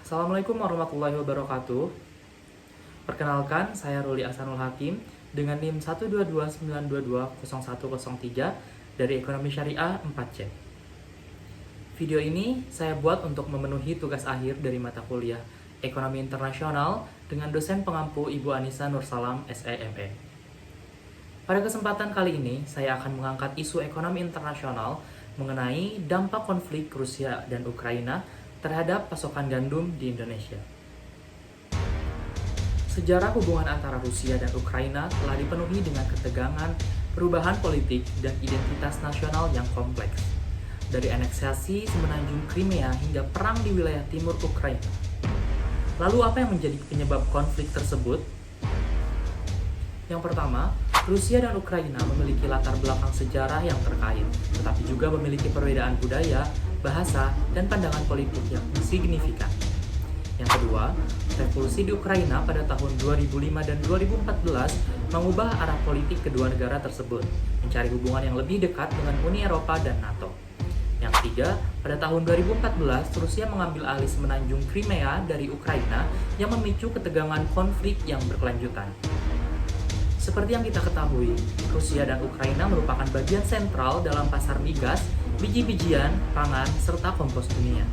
Assalamualaikum warahmatullahi wabarakatuh. Perkenalkan, saya Ruli Ahsanul Hakim dengan NIM 12292200103 dari Ekonomi Syariah 4C. Video ini saya buat untuk memenuhi tugas akhir dari mata kuliah Ekonomi Internasional dengan dosen pengampu Ibu Anissa Nursalam, SEME. Pada kesempatan kali ini, saya akan mengangkat isu ekonomi internasional mengenai dampak konflik Rusia dan Ukraina terhadap pasokan gandum di Indonesia. Sejarah hubungan antara Rusia dan Ukraina telah dipenuhi dengan ketegangan, perubahan politik, dan identitas nasional yang kompleks. Dari aneksasi semenanjung Crimea hingga perang di wilayah timur Ukraina. Lalu apa yang menjadi penyebab konflik tersebut? Yang pertama, Rusia dan Ukraina memiliki latar belakang sejarah yang terkait, tetapi juga memiliki perbedaan budaya, bahasa, dan pandangan politik yang signifikan. Yang kedua, revolusi di Ukraina pada tahun 2005 dan 2014 mengubah arah politik kedua negara tersebut, mencari hubungan yang lebih dekat dengan Uni Eropa dan NATO. Yang ketiga, pada tahun 2014, Rusia mengambil alih semenanjung Crimea dari Ukraina yang memicu ketegangan konflik yang berkelanjutan. Seperti yang kita ketahui, Rusia dan Ukraina merupakan bagian sentral dalam pasar migas, biji-bijian, pangan, serta kompos dunia.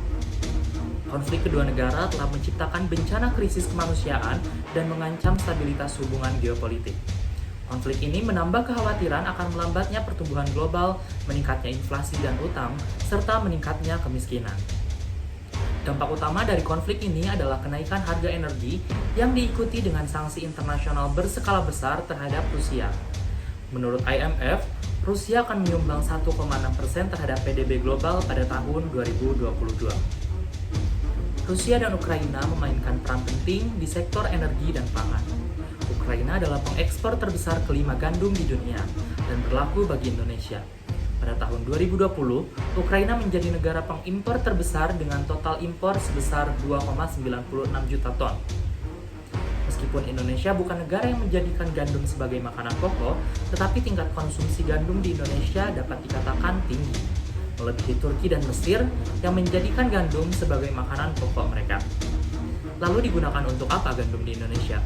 Konflik kedua negara telah menciptakan bencana krisis kemanusiaan dan mengancam stabilitas hubungan geopolitik. Konflik ini menambah kekhawatiran akan melambatnya pertumbuhan global, meningkatnya inflasi dan utang, serta meningkatnya kemiskinan. Dampak utama dari konflik ini adalah kenaikan harga energi yang diikuti dengan sanksi internasional berskala besar terhadap Rusia. Menurut IMF, Rusia akan menyumbang 1,6% terhadap PDB global pada tahun 2022. Rusia dan Ukraina memainkan peran penting di sektor energi dan pangan. Ukraina adalah pengekspor terbesar kelima gandum di dunia dan berlaku bagi Indonesia. Pada tahun 2020, Ukraina menjadi negara pengimpor terbesar dengan total impor sebesar 2,96 juta ton. Meskipun Indonesia bukan negara yang menjadikan gandum sebagai makanan pokok, tetapi tingkat konsumsi gandum di Indonesia dapat dikatakan tinggi, melebihi Turki dan Mesir yang menjadikan gandum sebagai makanan pokok mereka. Lalu digunakan untuk apa gandum di Indonesia?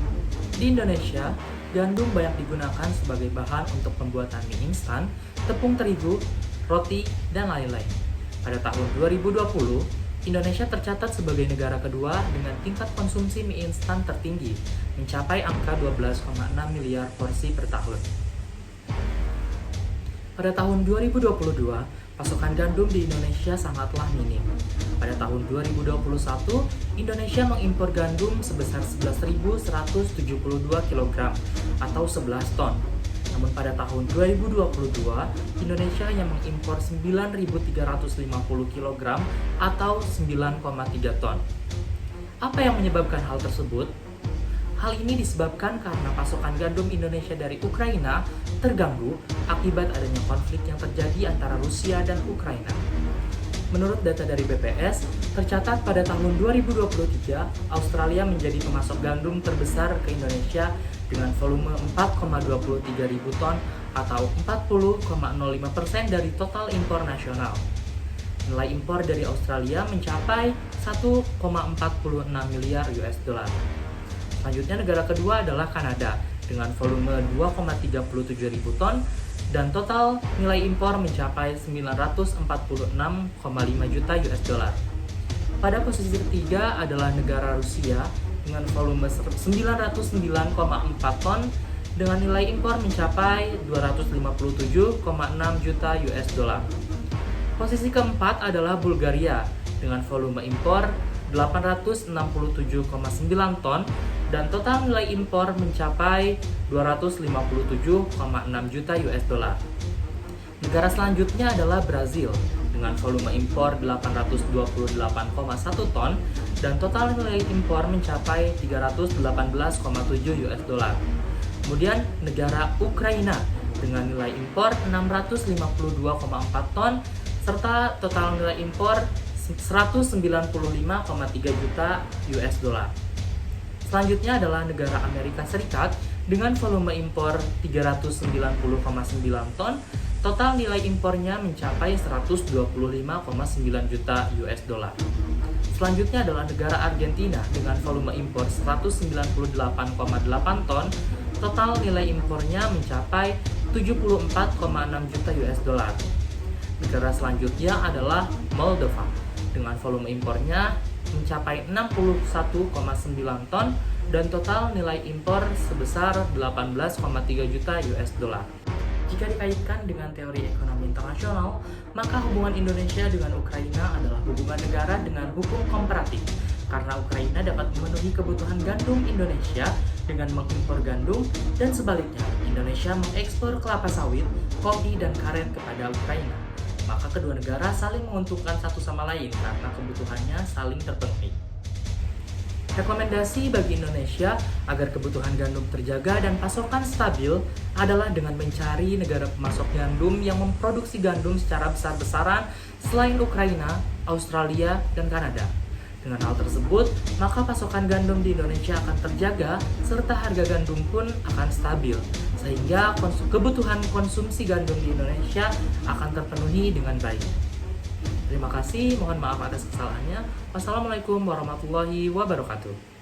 Di Indonesia, gandum banyak digunakan sebagai bahan untuk pembuatan mie instan, tepung terigu, roti, dan lain-lain. Pada tahun 2020, Indonesia tercatat sebagai negara kedua dengan tingkat konsumsi mie instan tertinggi, mencapai angka 12,6 miliar porsi per tahun. Pada tahun 2022, pasokan gandum di Indonesia sangatlah minim. Pada tahun 2021, Indonesia mengimpor gandum sebesar 11.172 kg atau 11 ton. Namun pada tahun 2022, Indonesia hanya mengimpor 9.350 kg atau 9,3 ton. Apa yang menyebabkan hal tersebut? Hal ini disebabkan karena pasokan gandum Indonesia dari Ukraina terganggu akibat adanya konflik yang terjadi antara Rusia dan Ukraina. Menurut data dari BPS, tercatat pada tahun 2023, Australia menjadi pemasok gandum terbesar ke Indonesia dengan volume 4,23 ribu ton atau 40,05% dari total impor nasional. Nilai impor dari Australia mencapai 1,46 miliar US dollar. Selanjutnya negara kedua adalah Kanada dengan volume 2,37 ribu ton dan total nilai impor mencapai 946,5 juta US dollar. Pada posisi ketiga adalah negara Rusia dengan volume 909,4 ton dengan nilai impor mencapai 257,6 juta US dollar. Posisi keempat adalah Bulgaria dengan volume impor 867,9 ton dan total nilai impor mencapai 257,6 juta US dollar. Negara selanjutnya adalah Brazil dengan volume impor 828,1 ton dan total nilai impor mencapai 318,7 US dollar. Kemudian negara Ukraina dengan nilai impor 652,4 ton serta total nilai impor 195,3 juta US dollar. Selanjutnya adalah negara Amerika Serikat dengan volume impor 390,9 ton, total nilai impornya mencapai 125,9 juta US dollar. Selanjutnya adalah negara Argentina dengan volume impor 198,8 ton, total nilai impornya mencapai 74,6 juta US dollar. Negara selanjutnya adalah Moldova dengan volume impornya mencapai 61,9 ton dan total nilai impor sebesar 18,3 juta US dollar. Jika dikaitkan dengan teori ekonomi internasional, maka hubungan Indonesia dengan Ukraina adalah hubungan negara dengan hukum komparatif, karena Ukraina dapat memenuhi kebutuhan gandum Indonesia dengan mengimpor gandum, dan sebaliknya, Indonesia mengekspor kelapa sawit, kopi, dan karet kepada Ukraina. Maka kedua negara saling menguntungkan satu sama lain karena kebutuhannya saling terpenuhi. Rekomendasi bagi Indonesia agar kebutuhan gandum terjaga dan pasokan stabil adalah dengan mencari negara pemasok gandum yang memproduksi gandum secara besar-besaran selain Ukraina, Australia, dan Kanada. Dengan hal tersebut, maka pasokan gandum di Indonesia akan terjaga serta harga gandum pun akan stabil, sehingga kebutuhan konsumsi gandum di Indonesia akan terpenuhi dengan baik. Terima kasih, mohon maaf atas kesalahannya. Wassalamualaikum warahmatullahi wabarakatuh.